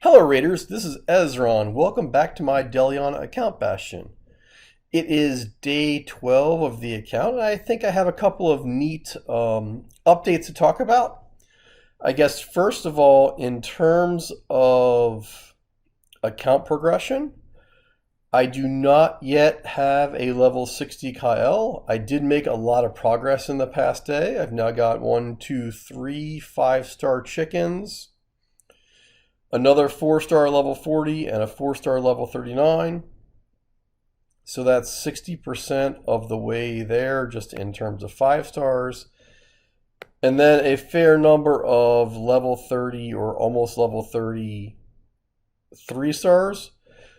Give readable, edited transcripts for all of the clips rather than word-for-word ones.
Hello Raiders, this is Ezron. Welcome back to my Deliana account bastion. It is day 12 of the account, and I think I have a couple of neat updates to talk about. I guess first of all, in terms of account progression, I do not yet have a level 60 Kyle. I did make a lot of progress in the past day. I've now got 1, 2, 3 5-star chickens, another 4-star level 40, and a 4-star level 39. So that's 60% of the way there, just in terms of 5 stars. And then a fair number of level 30 or almost level 30 3-stars.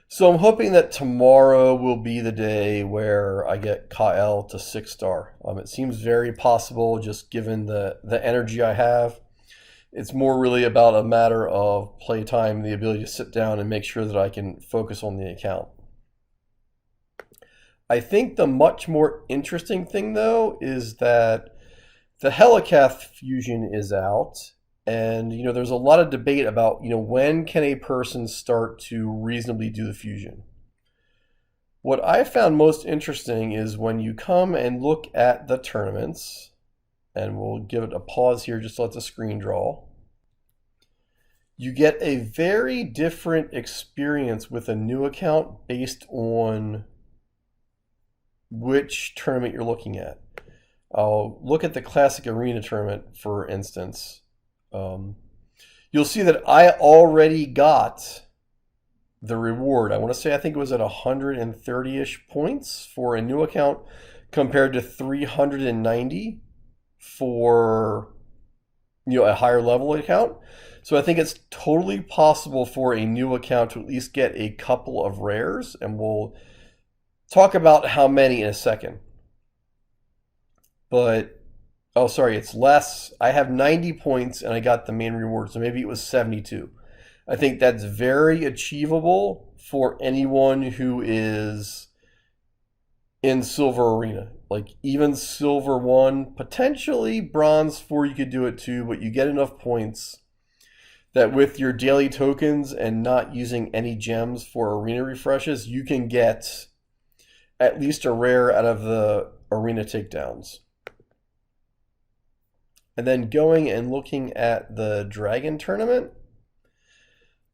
So I'm hoping that tomorrow will be the day where I get Kyle to 6-star. It seems very possible just given the energy I have. It's more really about a matter of playtime, the ability to sit down and make sure that I can focus on the account. I think the much more interesting thing, though, is that the Helicath fusion is out. And, there's a lot of debate about, when can a person start to reasonably do the fusion? What I found most interesting is when you come and look at the tournaments, and we'll give it a pause here just to let the screen draw. You get a very different experience with a new account based on which tournament you're looking at. I'll look at the Classic Arena tournament, for instance. You'll see that I already got the reward. I think it was at 130-ish points for a new account compared to 390 for a higher level account. So I think it's totally possible for a new account to at least get a couple of rares, and we'll talk about how many in a second. But oh, sorry, it's less. I have 90 points and I got the main reward, so maybe it was 72. I think that's very achievable for anyone who is in Silver Arena. Like even Silver 1, potentially Bronze 4 you could do it too, but you get enough points that with your daily tokens and not using any gems for arena refreshes, you can get at least a rare out of the arena takedowns. And then going and looking at the Dragon tournament,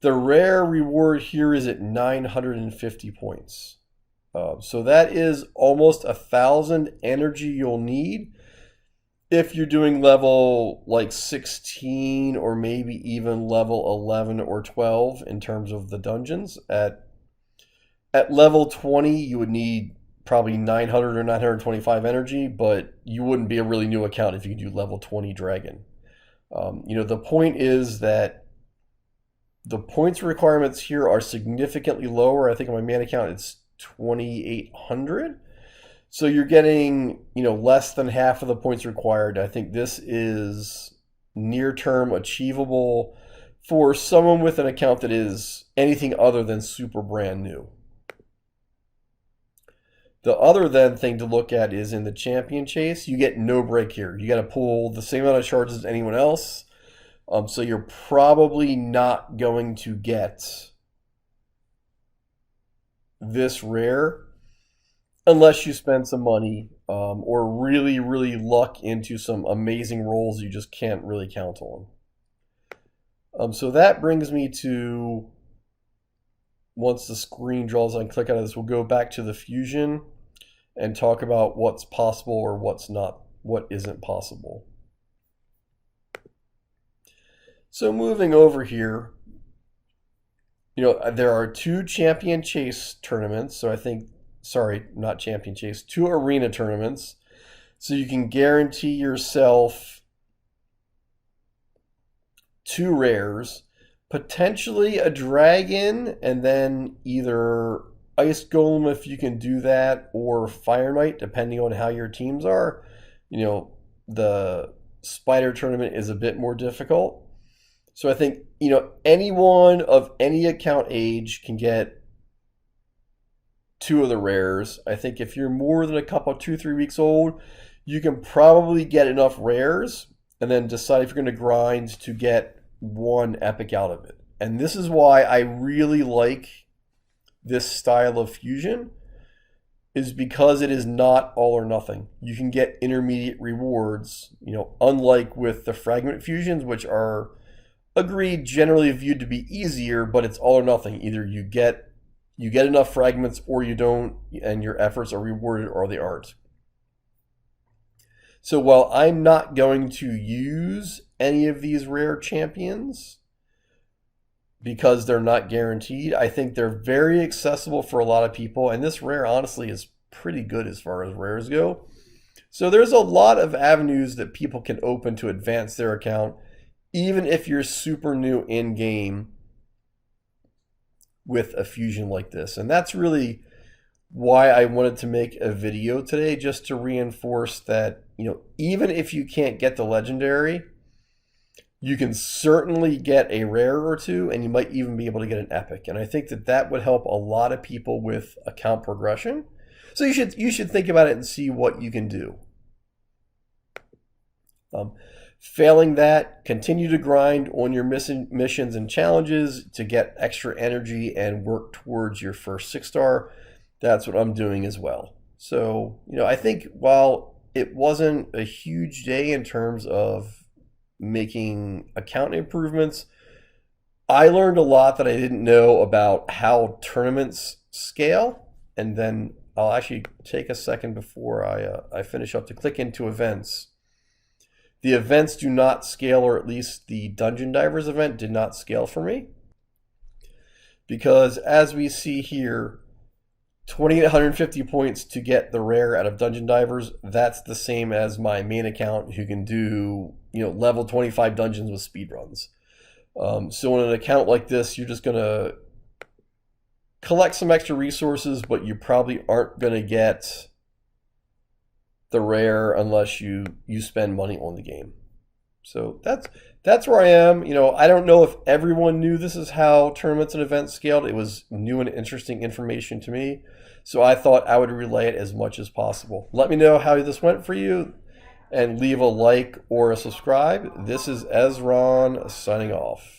the rare reward here is at 950 points. So that is almost 1,000 energy you'll need if you're doing level like 16 or maybe even level 11 or 12 in terms of the dungeons. At level 20, you would need probably 900 or 925 energy, but you wouldn't be a really new account if you could do level 20 Dragon. The point is that the points requirements here are significantly lower. I think on my main account it's 2,800. So you're getting, less than half of the points required. I think this is near-term achievable for someone with an account that is anything other than super brand new. The other then thing to look at is in the champion chase, you get no break here. You got to pull the same amount of charges as anyone else. So you're probably not going to get this rare unless you spend some money or really, really luck into some amazing rolls you just can't really count on. So that brings me to, once the screen draws on, click out of this, we'll go back to the fusion and talk about what's possible or what's not, what isn't possible. So moving over here, there are 2 champion chase tournaments. So I think, sorry, not champion chase, 2 arena tournaments. So you can guarantee yourself 2 rares, potentially a dragon, and then either ice golem if you can do that, or fire knight depending on how your teams are. The spider tournament is a bit more difficult. So I think, anyone of any account age can get 2 of the rares. I think if you're more than a couple, 2-3 weeks old, you can probably get enough rares and then decide if you're going to grind to get 1 epic out of it. And this is why I really like this style of fusion, is because it is not all or nothing. You can get intermediate rewards, unlike with the fragment fusions, which are agreed generally viewed to be easier, but it's all or nothing. Either you get enough fragments or you don't, and your efforts are rewarded or they aren't. So while I'm not going to use any of these rare champions because they're not guaranteed, I think they're very accessible for a lot of people, and this rare honestly is pretty good as far as rares go. So there's a lot of avenues that people can open to advance their account, even if you're super new in game with a fusion like this. And that's really why I wanted to make a video today, just to reinforce that, even if you can't get the legendary, you can certainly get a rare or two, and you might even be able to get an epic. And I think that would help a lot of people with account progression. So you should think about it and see what you can do. Failing that, continue to grind on your missions and challenges to get extra energy and work towards your first 6-star. That's what I'm doing as well. So, I think while it wasn't a huge day in terms of making account improvements, I learned a lot that I didn't know about how tournaments scale. And then I'll actually take a second before I finish up to click into events. The events do not scale, or at least the Dungeon Divers event did not scale for me. Because as we see here, 2,850 points to get the rare out of Dungeon Divers, that's the same as my main account who can do, level 25 dungeons with speedruns. So in an account like this, you're just going to collect some extra resources, but you probably aren't going to get the rare unless you spend money on the game. So that's where I am. I don't know if everyone knew this is how tournaments and events scaled. It was new and interesting information to me, so I thought I would relay it as much as possible. Let me know how this went for you, and leave a like or a subscribe. This is Ezron signing off.